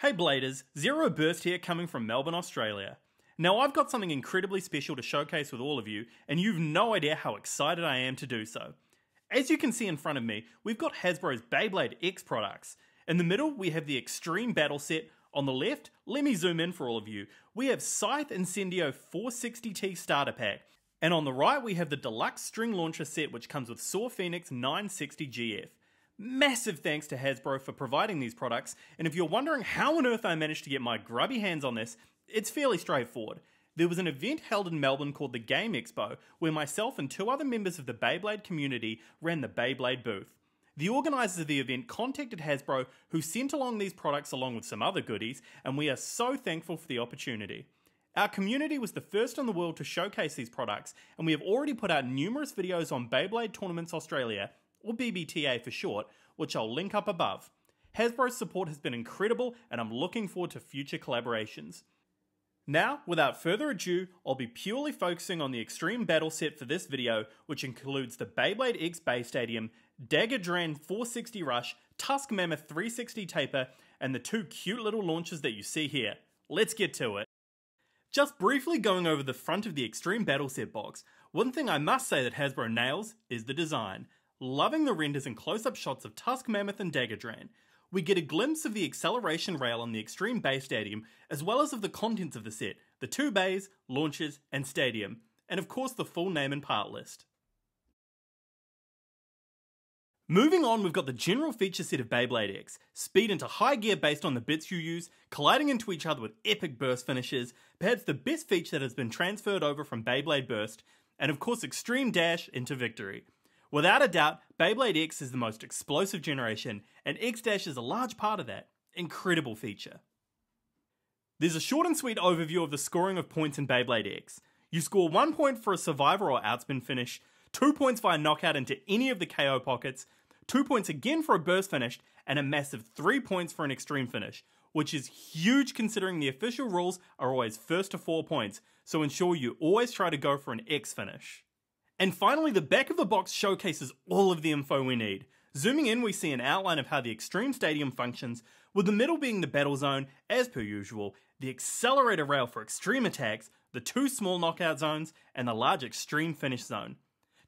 Hey Bladers, Zero Burst here coming from Melbourne, Australia. Now I've got something incredibly special to showcase with all of you, and you've no idea how excited I am to do so. As you can see in front of me, we've got Hasbro's Beyblade X products. In the middle, we have the Extreme Battle Set. On the left, let me zoom in for all of you, we have Scythe Incendio 460T Starter Pack. And on the right, we have the Deluxe String Launcher Set, which comes with Saw Phoenix 960GF. Massive thanks to Hasbro for providing these products, and if you're wondering how on earth I managed to get my grubby hands on this, it's fairly straightforward. There was an event held in Melbourne called the Game Expo, where myself and two other members of the Beyblade community ran the Beyblade booth. The organisers of the event contacted Hasbro, who sent along these products along with some other goodies, and we are so thankful for the opportunity. Our community was the first in the world to showcase these products, and we have already put out numerous videos on Beyblade Tournaments Australia, or BBTA for short, which I'll link up above. Hasbro's support has been incredible, and I'm looking forward to future collaborations. Now, without further ado, I'll be purely focusing on the Extreme Battle Set for this video, which includes the Beyblade X Bay Stadium, Dagger Dran 460 Rush, Tusk Mammoth 360 Taper, and the two cute little launchers that you see here. Let's get to it. Just briefly going over the front of the Extreme Battle Set box, one thing I must say that Hasbro nails is the design. Loving the renders and close-up shots of Tusk Mammoth and Dagger Dran. We get a glimpse of the acceleration rail on the Extreme Bay Stadium, as well as of the contents of the set, the two bays, launchers, and stadium, and of course the full name and part list. Moving on, we've got the general feature set of Beyblade X. Speed into high gear based on the bits you use, colliding into each other with epic burst finishes, perhaps the best feature that has been transferred over from Beyblade Burst, and of course Extreme Dash into victory. Without a doubt, Beyblade X is the most explosive generation, and X-Dash is a large part of that. Incredible feature. There's a short and sweet overview of the scoring of points in Beyblade X. You score 1 point for a survivor or outspin finish, 2 points via knockout into any of the KO pockets, 2 points again for a burst finish, and a massive 3 points for an extreme finish, which is huge considering the official rules are always first to 4 points, so ensure you always try to go for an X finish. And finally, the back of the box showcases all of the info we need. Zooming in, we see an outline of how the Extreme Stadium functions, with the middle being the battle zone, as per usual, the accelerator rail for extreme attacks, the two small knockout zones, and the large extreme finish zone.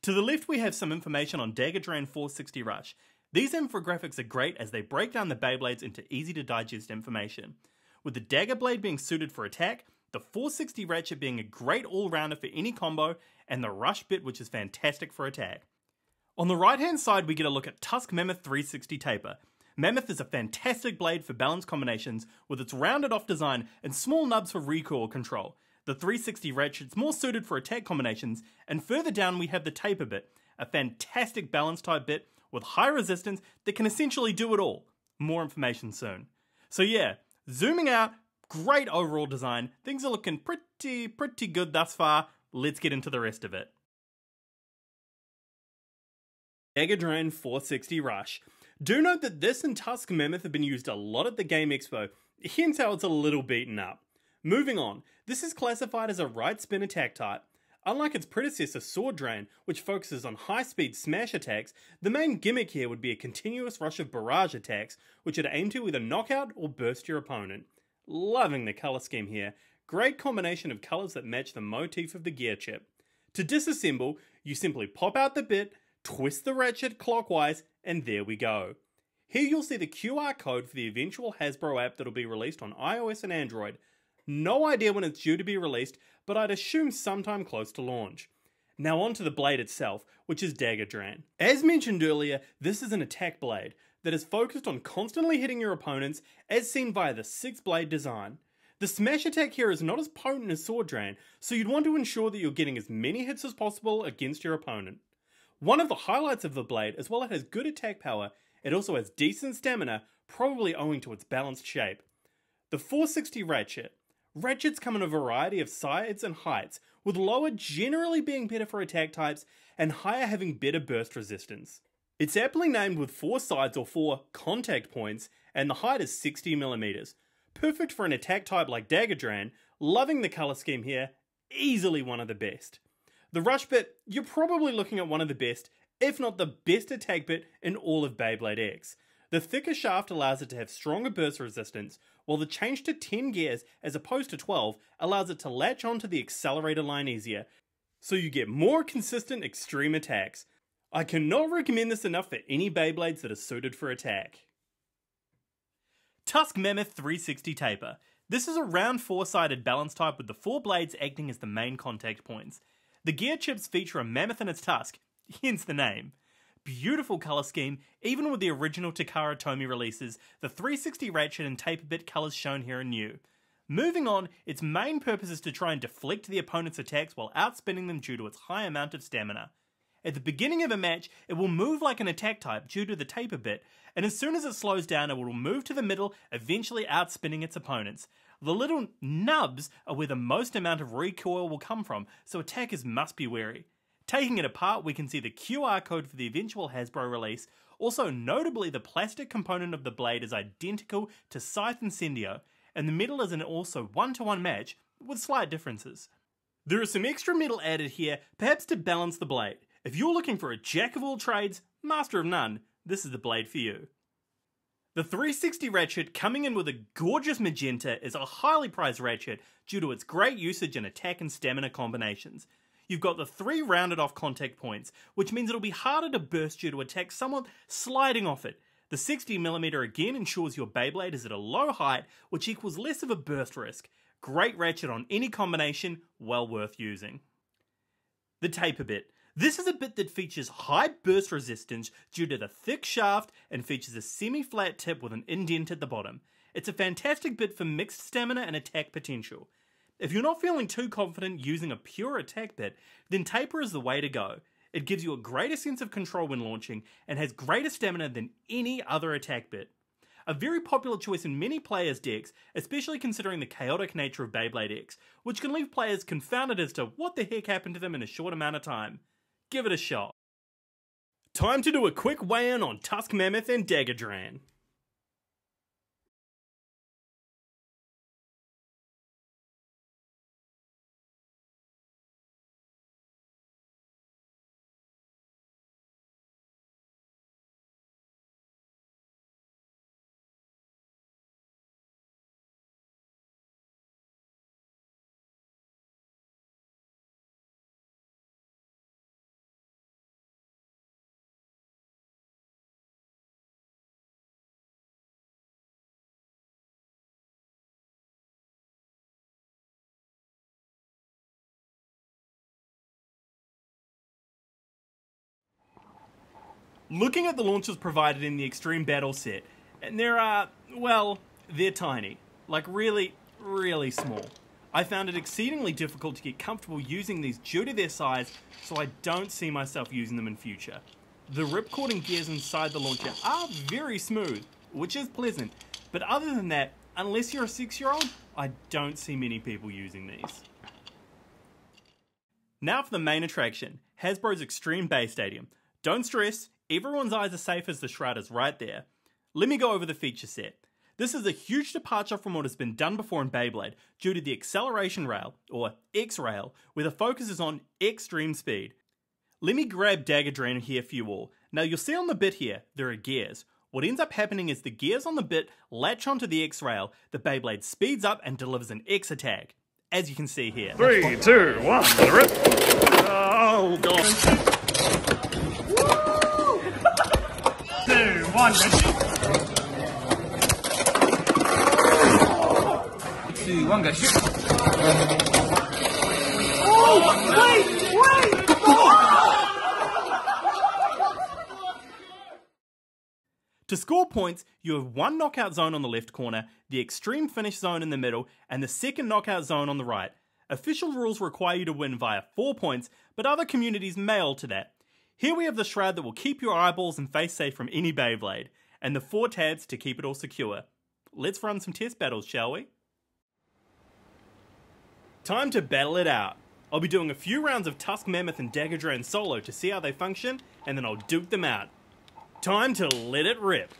To the left, we have some information on Dagger Dran 460 Rush. These infographics are great as they break down the Beyblades into easy to digest information. With the Dagger Blade being suited for attack, the 460 Ratchet being a great all-rounder for any combo, and the Rush bit which is fantastic for attack. On the right hand side we get a look at Tusk Mammoth 360 Taper. Mammoth is a fantastic blade for balance combinations with its rounded off design and small nubs for recoil control. The 360 Ratchet's more suited for attack combinations, and further down we have the Taper bit, a fantastic balance type bit with high resistance that can essentially do it all. More information soon. So yeah, zooming out, great overall design, things are looking pretty good thus far. Let's get into the rest of it. Dagger Dran 460 Rush. Do note that this and Tusk Mammoth have been used a lot at the Game Expo, hence how it's a little beaten up. Moving on, this is classified as a right spin attack type. Unlike its predecessor Sword Drain, which focuses on high speed smash attacks, the main gimmick here would be a continuous rush of barrage attacks, which would aim to either knock out or burst your opponent. Loving the colour scheme here. Great combination of colours that match the motif of the gear chip. To disassemble, you simply pop out the bit, twist the ratchet clockwise, and there we go. Here you'll see the QR code for the eventual Hasbro app that'll be released on iOS and Android. No idea when it's due to be released, but I'd assume sometime close to launch. Now on to the blade itself, which is Dagger Dran. As mentioned earlier, this is an attack blade that is focused on constantly hitting your opponents as seen via the 6-blade design. The smash attack here is not as potent as Sword Drain, so you'd want to ensure that you're getting as many hits as possible against your opponent. One of the highlights of the blade, as well as it has good attack power, it also has decent stamina, probably owing to its balanced shape. The 460 Ratchet. Ratchets come in a variety of sizes and heights, with lower generally being better for attack types and higher having better burst resistance. It's aptly named with 4 sides or 4 contact points, and the height is 60mm. Perfect for an attack type like Dagger Dran, loving the colour scheme here, easily one of the best. The rush bit, you're probably looking at one of the best, if not the best attack bit in all of Beyblade X. The thicker shaft allows it to have stronger burst resistance, while the change to 10 gears as opposed to 12 allows it to latch onto the accelerator line easier, so you get more consistent extreme attacks. I cannot recommend this enough for any Beyblades that are suited for attack. Tusk Mammoth 360 Taper. This is a round 4-sided balance type with the 4 blades acting as the main contact points. The gear chips feature a mammoth in its tusk, hence the name. Beautiful colour scheme, even with the original Takara Tomy releases, the 360 ratchet and taper bit colours shown here are new. Moving on, its main purpose is to try and deflect the opponent's attacks while outspinning them due to its high amount of stamina. At the beginning of a match, it will move like an attack type due to the taper bit, and as soon as it slows down it will move to the middle, eventually outspinning its opponents. The little nubs are where the most amount of recoil will come from, so attackers must be wary. Taking it apart, we can see the QR code for the eventual Hasbro release. Also, notably, the plastic component of the blade is identical to Scythe Incendio, and the metal is an also one-to-one match, with slight differences. There is some extra metal added here, perhaps to balance the blade. If you're looking for a jack of all trades, master of none, this is the blade for you. The 360 ratchet, coming in with a gorgeous magenta, is a highly prized ratchet due to its great usage in attack and stamina combinations. You've got the 3 rounded off contact points, which means it'll be harder to burst due to attack someone sliding off it. The 60mm again ensures your Beyblade is at a low height, which equals less of a burst risk. Great ratchet on any combination, well worth using. The taper bit. This is a bit that features high burst resistance due to the thick shaft and features a semi-flat tip with an indent at the bottom. It's a fantastic bit for mixed stamina and attack potential. If you're not feeling too confident using a pure attack bit, then taper is the way to go. It gives you a greater sense of control when launching and has greater stamina than any other attack bit. A very popular choice in many players' decks, especially considering the chaotic nature of Beyblade X, which can leave players confounded as to what the heck happened to them in a short amount of time. Give it a shot. Time to do a quick weigh-in on Tusk Mammoth and Daggerdran. Looking at the launchers provided in the Extreme Battle set, and there are, well, they're tiny. Like really, really small. I found it exceedingly difficult to get comfortable using these due to their size, so I don't see myself using them in future. The ripcord and gears inside the launcher are very smooth, which is pleasant, but other than that, unless you're a 6-year-old, I don't see many people using these. Now for the main attraction, Hasbro's Extreme Bay Stadium. Don't stress, everyone's eyes are safe as the Shroud is right there. Let me go over the feature set. This is a huge departure from what has been done before in Beyblade due to the acceleration rail, or X-Rail, where the focus is on extreme speed. Let me grab Daggerdran here for you all. Now you'll see on the bit here, there are gears. What ends up happening is the gears on the bit latch onto the X-Rail, the Beyblade speeds up and delivers an X attack. As you can see here. 3, 2, 1, rip! Oh god. 2, 1, ready? 2, 1, go shoot! Oh, wait! To score points, you have one knockout zone on the left corner, the extreme finish zone in the middle, and the second knockout zone on the right. Official rules require you to win via 4 points, but other communities may alter that. Here we have the Shroud that will keep your eyeballs and face safe from any Beyblade, and the 4 tabs to keep it all secure. Let's run some test battles, shall we? Time to battle it out. I'll be doing a few rounds of Tusk Mammoth and Daggerdran solo to see how they function, and then I'll duke them out. Time to let it rip.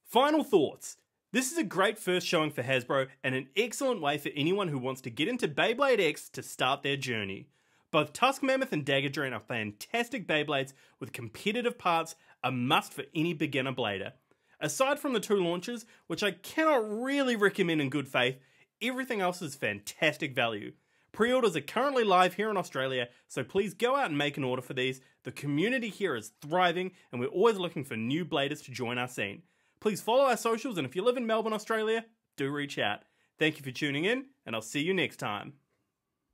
Final thoughts. This is a great first showing for Hasbro and an excellent way for anyone who wants to get into Beyblade X to start their journey. Both Tusk Mammoth and Dagger Drain are fantastic Beyblades with competitive parts, a must for any beginner blader. Aside from the 2 launchers, which I cannot really recommend in good faith, everything else is fantastic value. Pre-orders are currently live here in Australia, so please go out and make an order for these. The community here is thriving and we're always looking for new bladers to join our scene. Please follow our socials, and if you live in Melbourne, Australia, do reach out. Thank you for tuning in, and I'll see you next time.